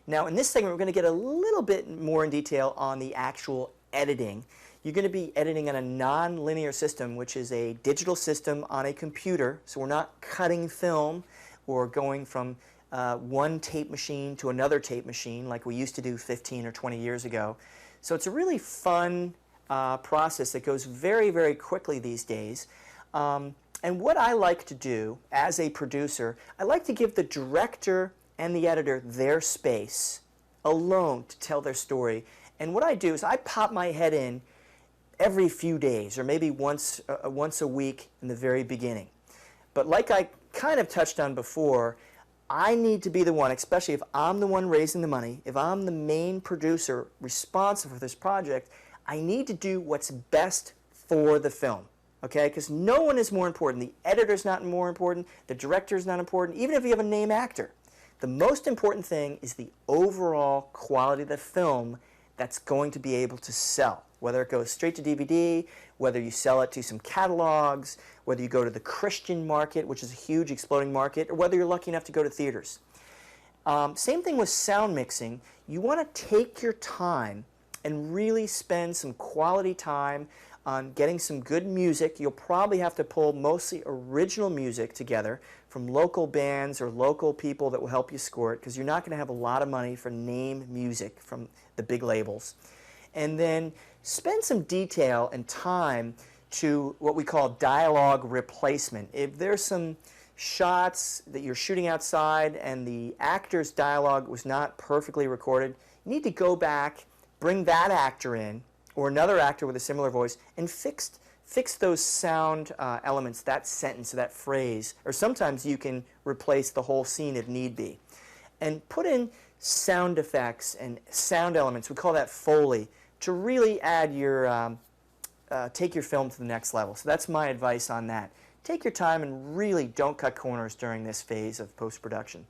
Now in this segment we're going to get a little bit more in detail on the actual editing. You're going to be editing on a non-linear system, which is a digital system on a computer, so we're not cutting film or going from one tape machine to another tape machine like we used to do 15 or 20 years ago. So it's a really fun process that goes very, very quickly these days. And what I like to do as a producer, I like to give the director and the editor their space alone to tell their story. And what I do is I pop my head in every few days or maybe once a week in the very beginning. But like I kind of touched on before, I need to be the one, especially if I'm the one raising the money, if I'm the main producer responsible for this project, I need to do what's best for the film. Okay, because no one is more important. The editor's not more important, the director's not important, even if you have a name actor. The most important thing is the overall quality of the film that's going to be able to sell. Whether it goes straight to DVD, whether you sell it to some catalogs, whether you go to the Christian market, which is a huge exploding market, or whether you're lucky enough to go to theaters. Same thing with sound mixing. You want to take your time and really spend some quality time on getting some good music. You'll probably have to pull mostly original music together from local bands or local people that will help you score it, because you're not going to have a lot of money for name music from the big labels. And then spend some detail and time to what we call dialogue replacement. If there's some shots that you're shooting outside and the actor's dialogue was not perfectly recorded, you need to go back, bring that actor in, or another actor with a similar voice, and fix those sound elements, that sentence, that phrase, or sometimes you can replace the whole scene if need be. And put in sound effects and sound elements, we call that Foley, to really add your, take your film to the next level. So that's my advice on that. Take your time and really don't cut corners during this phase of post-production.